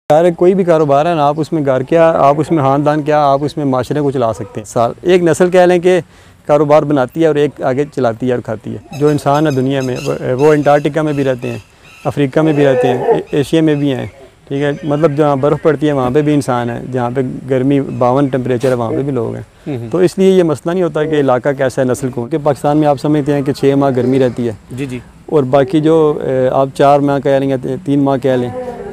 यार कोई भी कारोबार है ना, आप उसमें घर क्या, आप उसमें ख़ानदान क्या, आप उसमें माशरे को चला सकते हैं। साल एक नस्ल कह लें कि कारोबार बनाती है और एक आगे चलाती है और खाती है। जो इंसान है दुनिया में वो अंटार्कटिका में भी रहते हैं, अफ्रीका में भी रहते हैं, एशिया में भी हैं, ठीक है। मतलब जहाँ बर्फ़ पड़ती है वहाँ पे भी इंसान है, जहाँ पे गर्मी 52 टेम्परेचर है वहाँ पे भी लोग हैं। तो इसलिए ये मसला नहीं होता कि इलाका कैसा है, नस्ल कौन। कि पाकिस्तान में आप समझते हैं कि 6 माह गर्मी रहती है जी, और बाकी जो आप 4 माह कह लें या 3 माह कह लें,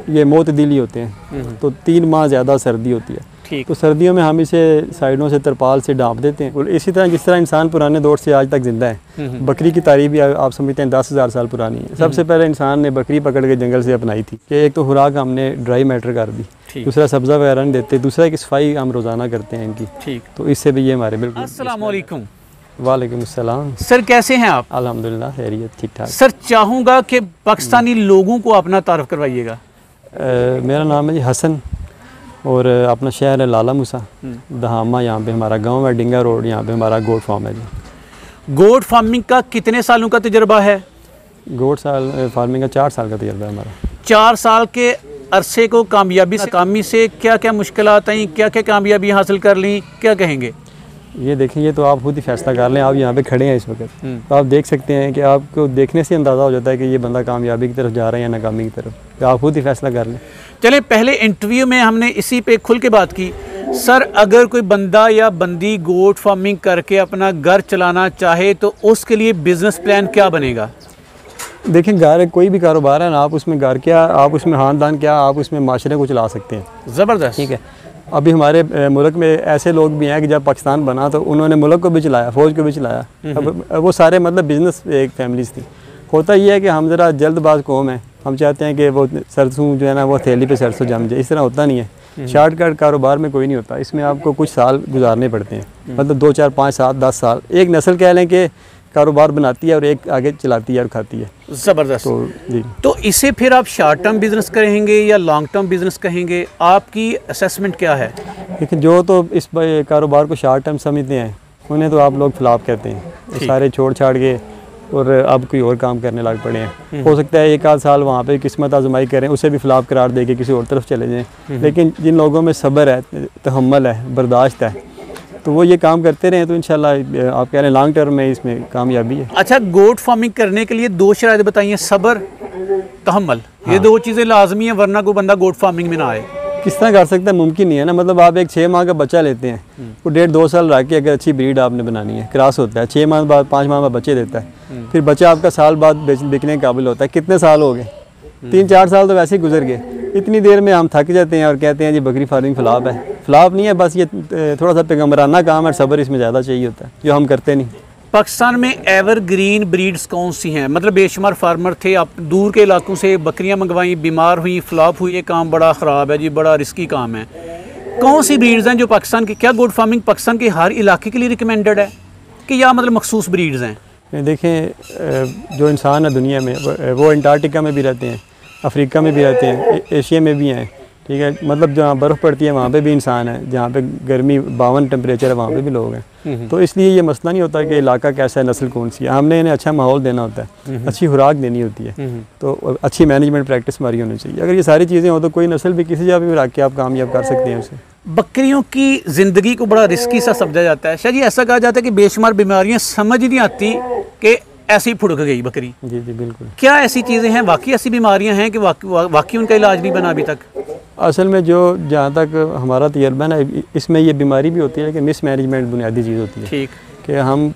ये मोतदिली होते हैं। तो 3 माह ज़्यादा सर्दी होती है। तो सर्दियों में हम इसे साइडों से तरपाल से ढाँप देते हैं। और इसी तरह जिस तरह इंसान पुराने दौर से आज तक ज़िंदा है, बकरी की तारीफ भी आप समझते हैं 10,000 साल पुरानी है। सबसे पहले इंसान ने बकरी पकड़ के जंगल से अपनाई थी कि एक तो खुराक हमने ड्राई मैटर कर दी, दूसरा सब्ज़ा वगैरह नहीं देते, दूसरा की सफाई हम रोज़ाना करते हैं इनकी। तो इससे भी ये हमारे बिल्कुल। अस्सलाम वालेकुम। वालेकुम अस्सलाम। सर कैसे हैं आप? अल्हम्दुलिल्लाह खैरियत, ठीक ठाक। सर चाहूँगा कि पाकिस्तानी लोगों को अपना तारुफ करवाइएगा। मेरा नाम है जी हसन और अपना शहर है लाला मूसा दहामा। यहाँ पे हमारा गांव है, डिंगा रोड, यहाँ पे हमारा गोट फार्म है जी। गोट फार्मिंग का कितने सालों का तजुर्बा है? गोट फार्मिंग का 4 साल का तजुर्बा है हमारा। 4 साल के अरसे को कामयाबी से क्या क्या मुश्किलात आई, क्या क्या कामयाबी हासिल कर ली, क्या कहेंगे? ये देखें, ये तो आप खुद ही फैसला कर लें। आप यहाँ पे खड़े हैं इस वक्त, तो आप देख सकते हैं कि आपको देखने से अंदाज़ा हो जाता है कि ये बंदा कामयाबी की तरफ जा रहा है या नाकामी की तरफ। तो आप खुद ही फैसला कर लें। चलें, पहले इंटरव्यू में हमने इसी पे खुल के बात की। सर अगर कोई बंदा या बंदी गोट फार्मिंग करके अपना घर चलाना चाहे तो उसके लिए बिज़नेस प्लान क्या बनेगा? देखें, घर कोई भी कारोबार है ना, आप उसमें घर क्या, आप उसमें ख़ानदान क्या, आप उसमें माशरे को चला सकते हैं। ज़बरदस्त, ठीक है। अभी हमारे मुल्क में ऐसे लोग भी हैं कि जब पाकिस्तान बना तो उन्होंने मुल्क को भी चलाया, फ़ौज को भी चलाया। अब वो सारे मतलब बिज़नेस एक फैमिलीज़ थी। होता ये है कि हम ज़रा जल्दबाज कौम है, हम चाहते हैं कि वो सरसों जो है ना वो थैली पे सरसों जम जाए। इस तरह होता नहीं है। शॉर्टकट कारोबार में कोई नहीं होता, इसमें आपको कुछ साल गुजारने पड़ते हैं। मतलब 2, 4, 5, 7, 10 साल। एक नस्ल कह लें कि कारोबार बनाती है और एक आगे चलाती है और खाती है। ज़बरदस्त। तो जी, तो इसे फिर आप शॉर्ट टर्म बिजनेस कहेंगे या लॉन्ग टर्म बिजनेस कहेंगे? आपकी असेसमेंट क्या है? लेकिन जो तो इस कारोबार को शॉर्ट टर्म समझते हैं उन्हें तो आप लोग फ्लॉप कहते हैं। सारे छोड़ छाड़ के और अब कोई और काम करने लग पड़े हैं। हो सकता है 1 आध साल वहाँ पे किस्मत आजमाई करें, उसे भी फ्लॉप करार दे के किसी और तरफ चले जाएँ। लेकिन जिन लोगों में सब्र है, तहम्मुल है, बर्दाश्त है, तो वो ये काम करते रहें तो इंशाल्लाह आप कह रहे हैं लॉन्ग टर्म में इसमें कामयाबी है। अच्छा, गोट फार्मिंग करने के लिए 2 शराइत बताइए, सब्र, तहम्मुल। ये 2 चीज़ें लाजमी हैं, वरना कोई बंदा गोट फार्मिंग में ना आए। किस तरह कर सकता है? मुमकिन नहीं है ना। मतलब आप एक 6 माह का बच्चा लेते हैं, वो 1.5-2 साल रह के अगर अच्छी ब्रीड आपने बनानी है, क्रॉस होता है, 6 माह बाद 5 माह बाद बच्चे देता है, फिर बच्चा आपका साल बाद बिकने के काबिल होता है। कितने साल हो गए? 3-4 साल तो वैसे ही गुजर गए। इतनी देर में हम थक जाते हैं और कहते हैं जी बकरी फार्मिंग फ्लॉप है। फ्लॉप नहीं है, बस ये थोड़ा सा पैगम्बराना काम है, सब्र इसमें ज़्यादा चाहिए होता है जो हम करते नहीं। पाकिस्तान में एवरग्रीन ब्रीड्स कौन सी हैं? मतलब बेशुमार फार्मर थे, आप दूर के इलाकों से बकरियां मंगवाई, बीमार हुई, फ्लॉप हुई, ये काम बड़ा ख़राब है जी, बड़ा रिस्की काम है। कौन सी ब्रीड्स हैं जो पाकिस्तान की, क्या गोट फार्मिंग पाकिस्तान के हर इलाके के लिए रिकमेंडेड है कि या मतलब मखसूस ब्रीड्स हैं? देखें, जो इंसान है दुनिया में वो अंटार्कटिका में भी रहते हैं, अफ्रीका में भी रहते हैं, एशिया में भी हैं, ठीक है। मतलब जहाँ बर्फ़ पड़ती है वहाँ पे भी इंसान है, जहाँ पे गर्मी 52 टेम्परेचर है वहाँ पे भी लोग हैं। तो इसलिए ये मसला नहीं होता कि इलाका कैसा है, नस्ल कौन सी है। हमने इन्हें अच्छा माहौल देना होता है, अच्छी खुराक देनी होती है, तो अच्छी मैनेजमेंट प्रैक्टिस हमारी होनी चाहिए। अगर ये सारी चीज़ें हो तो कोई नस्ल भी किसी जगह भी रख के आप कामयाब कर सकते हैं उसे। बकरियों की ज़िंदगी को बड़ा रिस्की सा समझा जाता है। शायद जी ऐसा कहा जाता है कि बेशुमार बीमारियाँ समझ नहीं आती कि ऐसी फुड़क गई बकरी। जी जी बिल्कुल। क्या ऐसी चीज़ें हैं, वाकई ऐसी बीमारियाँ हैं कि वाकई उनका इलाज नहीं बना अभी तक? असल में जो जहाँ तक हमारा तजर्बा ना, इसमें ये बीमारी भी होती है कि मिस मैनेजमेंट बुनियादी चीज़ होती है। ठीक, कि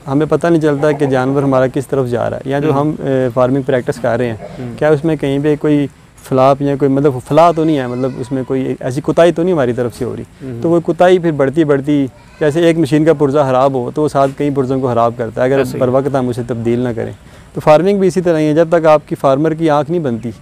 हमें पता नहीं चलता कि जानवर हमारा किस तरफ जा रहा है, या जो हम फार्मिंग प्रैक्टिस कर रहे हैं क्या उसमें कहीं पे कोई फ्लॉप या कोई मतलब फला तो नहीं है, मतलब उसमें कोई ऐसी कुताई तो नहीं हमारी तरफ से हो रही। तो वो कुताई फिर बढ़ती बढ़ती, जैसे एक मशीन का पुर्जा ख़राब हो तो वो साथ कई पुर्जों को ख़राब करता है अगर बर वक्त हम उसे तब्दील ना करें। तो फार्मिंग भी इसी तरह ही है, जब तक आपकी फार्मर की आँख नहीं बनती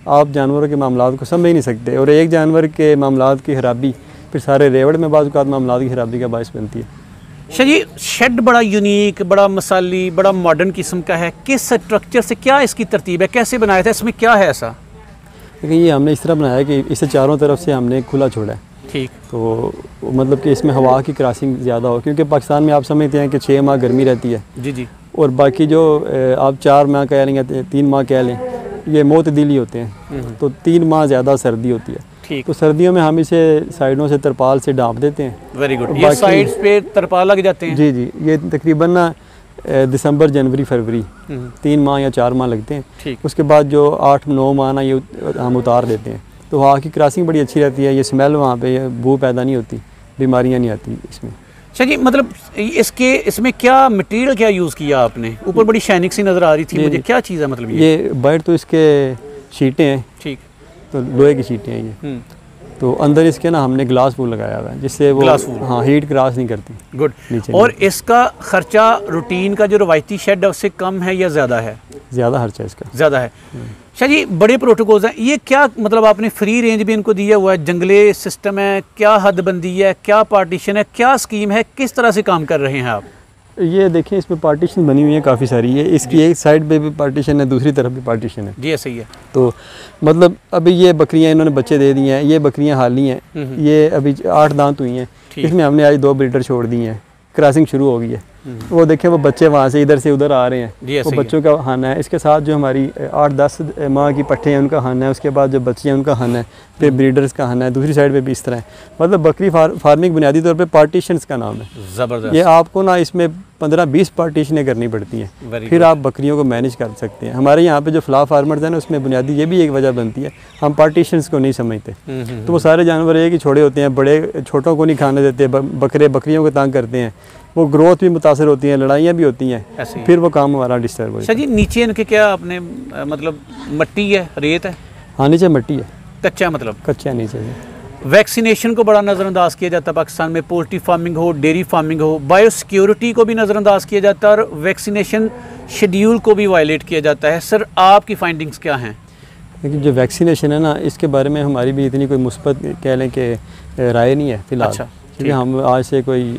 आप जानवरों के मामलात को समझ नहीं सकते। और एक जानवर के मामलात की खराबी फिर सारे रेवड़ में बाज़ औक़ात मामलात की खराबी का बायस बनती है। जी शेड बड़ा यूनिक, बड़ा मसाली, बड़ा मॉडर्न किस्म का है। किस स्ट्रक्चर से, क्या इसकी तरतीब है, कैसे बनाया था, इसमें क्या है ऐसा? लेकिन ये हमने इस तरह बनाया कि इसे चारों तरफ से हमने खुला छोड़ा है। ठीक, तो मतलब कि इसमें हवा की क्रॉसिंग ज़्यादा हो, क्योंकि पाकिस्तान में आप समझते हैं कि 6 माह गर्मी रहती है। जी जी। और बाकी जो आप 4 माह कह लें या 3 माह कह लें, ये मोतदिली होते हैं। तो 3 माह ज़्यादा सर्दी होती है। ठीक। तो सर्दियों में हम इसे साइडों से तरपाल से ढाँप देते हैं। Very good. ये साइड्स पे तरपाल लग जाते हैं? जी जी, ये तकरीबन ना दिसंबर, जनवरी, फरवरी 3 माह या 4 माह लगते हैं। ठीक। उसके बाद जो 8-9 माह ना ये हम उतार देते हैं, तो वहाँ की क्रॉसिंग बड़ी अच्छी रहती है। ये स्मेल वहाँ पे बू पैदा नहीं होती, बीमारियाँ नहीं आती इसमें। अच्छा जी, मतलब इसमें क्या मटेरियल क्या यूज़ किया आपने? ऊपर बड़ी शाइनिंग सी नज़र आ रही थी मुझे, क्या चीज़ है मतलब ये बर्ड तो इसके शीटें हैं। ठीक। तो लोहे की शीटें हैं ये। तो अंदर इसके ना हमने ग्लास वूल लगाया हुआ है, जिससे वो हाँ हीट क्रॉस नहीं करती। गुड। और इसका खर्चा रूटीन का जो रवायती शेड है उससे कम है या ज़्यादा है? ज़्यादा खर्चा इसका। ज़्यादा है। अच्छा जी, बड़े प्रोटोकॉल्स हैं, ये क्या मतलब आपने फ्री रेंज भी इनको दिया हुआ है? जंगले सिस्टम है, क्या हदबंदी है, क्या पार्टीशन है, क्या स्कीम है, किस तरह से काम कर रहे हैं आप? ये देखें, इसमें पार्टीशन बनी हुई है काफ़ी सारी। ये इसकी एक साइड पे भी पार्टीशन है, दूसरी तरफ भी पार्टीशन है। जी ऐसा ही है। तो मतलब अभी ये बकरियां इन्होंने बच्चे दे दिए हैं, ये बकरियां हाली हैं, ये अभी 8 दांत हुई हैं। इसमें हमने आज 2 ब्रीडर छोड़ दी हैं, क्रॉसिंग शुरू हो गई है। वो देखें, वो बच्चे वहाँ से इधर से उधर आ रहे हैं, वो बच्चों का खाना है। इसके साथ जो हमारी 8-10 माह की पट्ठे हैं उनका खाना है, उसके बाद जो बच्चे हैं उनका खाना है, फिर ब्रीडर्स का खाना है। दूसरी साइड पे भी इस तरह है। मतलब बकरी फार्मिंग बुनियादी तौर पे पार्टीशंस का नाम है। ज़बरदस्त। ये आपको ना इसमें 15-20 पार्टीशनें करनी पड़ती हैं, फिर आप बकरियों को मैनेज कर सकते हैं। हमारे यहाँ पे जो फ्ला फार्मर्स हैं ना, उसमें बुनियादी ये भी एक वजह बनती है, हम पार्टीशंस को नहीं समझते। तो वो सारे जानवर एक ही छोड़े होते हैं, बड़े छोटों को नहीं खाने देते, बकरियों को तंग करते हैं, वो ग्रोथ भी मुतासर होती है, लड़ाइयाँ भी होती हैं, फिर वो काम हमारा डिस्टर्ब हो जाता है। जी नीचे इनके क्या आपने मतलब मट्टी है, रेत है? हाँ, नीचे मट्टी है। कच्चा मतलब? कच्चा नीचे। वैक्सीनेशन को बड़ा नज़रअंदाज किया जाता है पाकिस्तान में, पोल्ट्री फार्मिंग हो, डेयरी फार्मिंग हो, बायोसिक्योरिटी को भी नज़रअंदाज किया जाता है और वैक्सीनेशन शेड्यूल को भी वायलेट किया जाता है। सर आपकी फाइंडिंग्स क्या हैं? लेकिन जो वैक्सीनेशन है ना, इसके बारे में हमारी भी इतनी कोई मुस्बत कह लें कि राय नहीं है फ़िलहाल। अच्छा। क्योंकि हम आज से कोई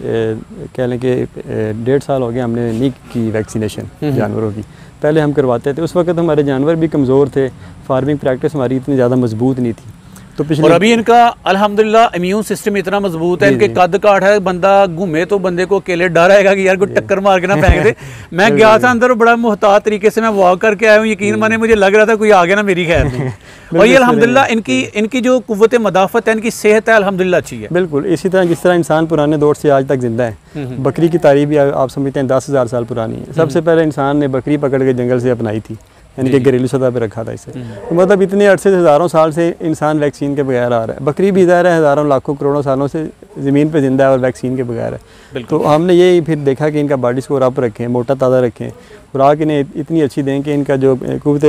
कह लें कि 1.5 साल हो गए हमने नहीं की वैक्सीनेशन जानवरों की। पहले हम करवाते थे, उस वक्त हमारे जानवर भी कमज़ोर थे, फार्मिंग प्रैक्टिस हमारी इतनी ज़्यादा मजबूत नहीं थी। तो और अभी इनका अल्हम्दुलिल्लाह इम्यून सिस्टम इतना मजबूत है, इनके कद काट है, बंदा घूमे तो बंदे को अकेले डर आएगा कि यार कोई टक्कर मार के ना फेंक दे। मैं गया था अंदर, बड़ा मुहतात तरीके से मैं वॉक करके आया हूँ, यकीन माने मुझे लग रहा था कोई आ गया ना, मेरी खैर नहीं। और ये अल्हम्दुलिल्लाह इनकी जो कुव्वत मदाफत है, इनकी सेहत है अल्हम्दुलिल्लाह अच्छी है। बिल्कुल इसी तरह जिस तरह इंसान पुराने दौर से आज तक जिंदा है। बकरी की तारीफ भी आप समझते हैं 10,000 साल पुरानी है। सबसे पहले इंसान ने बकरी पकड़ के जंगल से अपनाई थी, यानी कि घरेलू सतह पे रखा था इसे। तो मतलब इतने अरसे से, हज़ारों साल से इंसान वैक्सीन के बगैर आ रहा है। बकरी भी ज़ाहिर है हज़ारों लाखों करोड़ों सालों से ज़मीन पे जिंदा है और वैक्सीन के बगैर है। तो हमने ये फिर देखा कि इनका बॉडी स्कोर अप रखें, मोटा ताज़ा रखें, खुराक इन्हें इतनी अच्छी दें कि इनका जो कुव्वत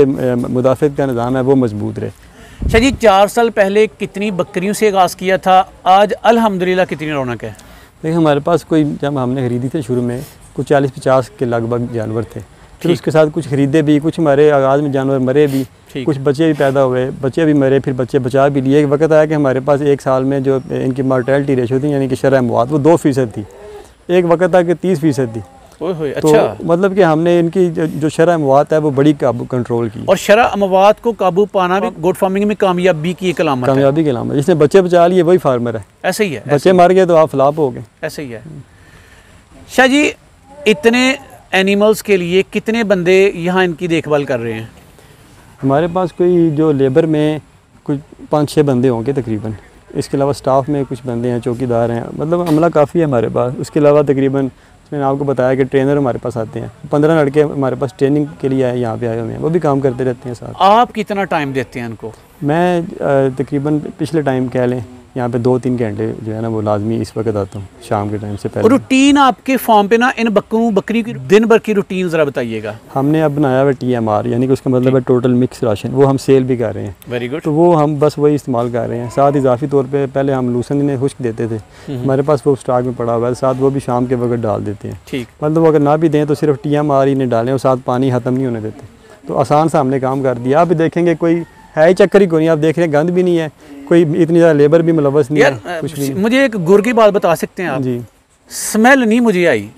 मुदाफ़त का निज़ाम है वो मजबूत रहे। अच्छा जी, 4 साल पहले कितनी बकरियों से आगाज़ किया था, आज अल्हम्दुलिल्लाह कितनी रौनक है? देखिए हमारे पास कोई, जब हमने ख़रीदी थी शुरू में कुछ 40-50 के लगभग जानवर थे। फिर उसके साथ कुछ खरीदे भी, कुछ हमारे आगाज़ में जानवर मरे भी, कुछ बच्चे भी पैदा हुए, बच्चे भी मरे, फिर बच्चे बचा भी लिए। एक वक्त आया कि हमारे पास 1 साल में जो इनकी मॉर्टेलिटी रेशो थी, यानी कि शरह अमवात, वो 2% थी। एक वक्त आया कि 30% थी। अच्छा। तो मतलब कि हमने इनकी जो शरह अमवात है वो बड़ी कंट्रोल की। और शरह अमवात को काबू पाना भी गोट फार्मिंग में कामयाबी की एक अलामत है। कामयाबी की अलामत, जिसने बच्चे बचा लिए वही फार्मर है। ऐसे ही है। बच्चे मर गए तो आप फ्लॉप हो गए। ऐसे ही है। शाह जी, इतने एनिमल्स के लिए कितने बंदे यहाँ इनकी देखभाल कर रहे हैं? हमारे पास कोई जो लेबर में कुछ 5-6 बंदे होंगे तकरीबन। इसके अलावा स्टाफ में कुछ बंदे हैं, चौकीदार हैं, मतलब अमला काफ़ी है हमारे पास। उसके अलावा तकरीबन मैंने आपको बताया कि ट्रेनर हमारे पास आते हैं, 15 लड़के हमारे पास ट्रेनिंग के लिए यहाँ पे आए हुए हैं, वो भी काम करते रहते हैं साथ। आप कितना टाइम देते हैं इनको? मैं तकरीबन पिछले टाइम कह लें यहाँ पे 2-3 घंटे जो है ना वो लाजमी इस वक्त आता हूँ, शाम के टाइम से पहले। रूटीन आपके फार्म पे ना इन बकरी की दिन भर की रूटीन ज़रा बताइएगा। हमने अब बनाया हुआ TMR, यानी कि उसका मतलब है टोटल मिक्स राशन, वो हम सेल भी कर रहे हैं। Very good. तो वो हम बस वही इस्तेमाल कर रहे हैं। साथ इजाफी तौर पे पहले हम लूसन इन्हें खुश्क देते थे, हमारे पास वो स्टॉक में पड़ा हुआ है, साथ वो भी शाम के वक्त डाल देते हैं। ठीक। मतलब अगर ना भी दें तो सिर्फ TMR इन्हें डालें और साथ पानी ख़त्म नहीं होने देते। तो आसान सा हमने काम कर दिया। आप भी देखेंगे कोई है ही चक्कर ही कोई नहीं, आप देख रहे हैं गंद भी नहीं है, कोई इतनी ज़्यादा लेबर भी मुलव्वस नहीं है, कुछ भी। मुझे एक गुर की बात बता सकते हैं आप? जी। स्मेल नहीं मुझे आई,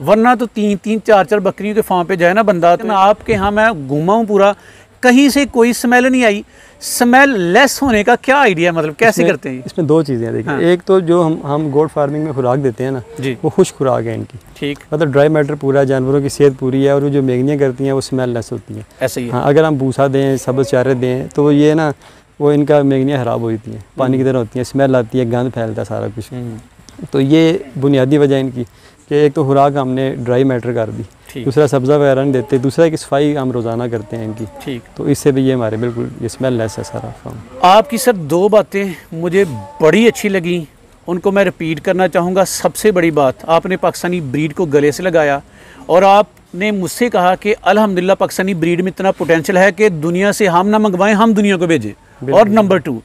वरना तो 3-3, 4-4 बकरियों के फार्म पे जाए ना बंदा, तो आपके यहाँ मैं घूमा हूँ पूरा, कहीं से कोई स्मेल नहीं आई। स्मेल लेस होने का क्या आइडिया, मतलब कैसे करते हैं? इसमें 2 चीज़ें देखिए। हाँ। एक तो जो हम गोट फार्मिंग में खुराक देते हैं ना, वो खुश खुराक है इनकी। ठीक। मतलब ड्राई मैटर पूरा है, जानवरों की सेहत पूरी है, और वो जो मेगनियाँ करती हैं वो स्मेल लेस होती है। ऐसे ही। हाँ, अगर हम भूसा दें, सब्ज़ चारे दें तो ये ना वो इनका मेगनियाँ ख़राब हो जाती हैं, पानी की तरह होती हैं, स्मेल आती है, गंद फैलता है सारा कुछ। तो ये बुनियादी वजह इनकी कि एक तो खुराक हमने ड्राई मैटर कर दी, दूसरा सब्ज़ा वगैरह नहीं देते, दूसरा कि सफाई हम रोज़ाना करते हैं इनकी। ठीक। तो इससे भी ये हमारे बिल्कुल ये स्मेल लेस है सारा फार्म। आपकी सर 2 बातें मुझे बड़ी अच्छी लगी, उनको मैं रिपीट करना चाहूँगा। सबसे बड़ी बात, आपने पाकिस्तानी ब्रीड को गले से लगाया और आपने मुझसे कहा कि अल्हम्दुलिल्लाह पाकिस्तानी ब्रीड में इतना पोटेंशियल है कि दुनिया से हम ना मंगवाएं, हम दुनिया को भेजें। और number 2,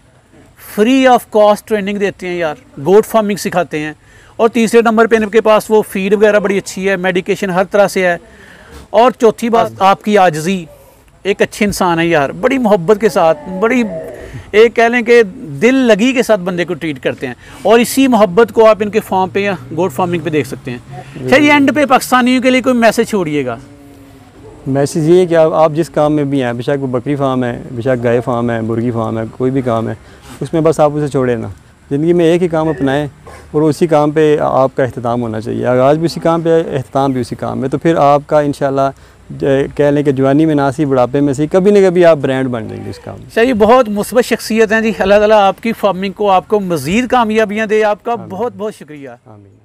free of cost training देते हैं यार, गोट फार्मिंग सिखाते हैं। और तीसरे नंबर पे इनके पास वो फीड वगैरह बड़ी अच्छी है, मेडिकेशन हर तरह से है। और चौथी बात, आपकी आजिज़ी, एक अच्छे इंसान है यार, बड़ी मोहब्बत के साथ, बड़ी एक कह लें कि दिल लगी के साथ बंदे को ट्रीट करते हैं। और इसी मोहब्बत को आप इनके फार्म पे या गोट फार्मिंग पे देख सकते हैं। चलिए एंड पे पाकिस्तानियों के लिए कोई मैसेज छोड़िएगा। मैसेज ये है कि आप जिस काम में भी हैं, बेशक वो बकरी फार्म है, बेशक गाय फार्म है, मुर्गी फार्म है, कोई भी काम है, उसमें बस आप उसे छोड़े ना। ज़िंदगी में एक ही काम अपनाएं और उसी काम पे आपका इख्तिताम होना चाहिए। आगाज़ भी उसी काम पे, इख्तिताम भी उसी काम में, तो फिर आपका इंशाल्लाह कह लें कि जवानी में ना सी, बुढ़ापे में सी, कभी न कभी आप ब्रांड बन जाएंगे इस काम में। चलिए, बहुत मुस्बत शख्सियत हैं जी। अल्लाह ताला आपकी फार्मिंग को, आपको मज़ीद कामयाबियाँ दे। आपका बहुत बहुत शुक्रिया। आमीन।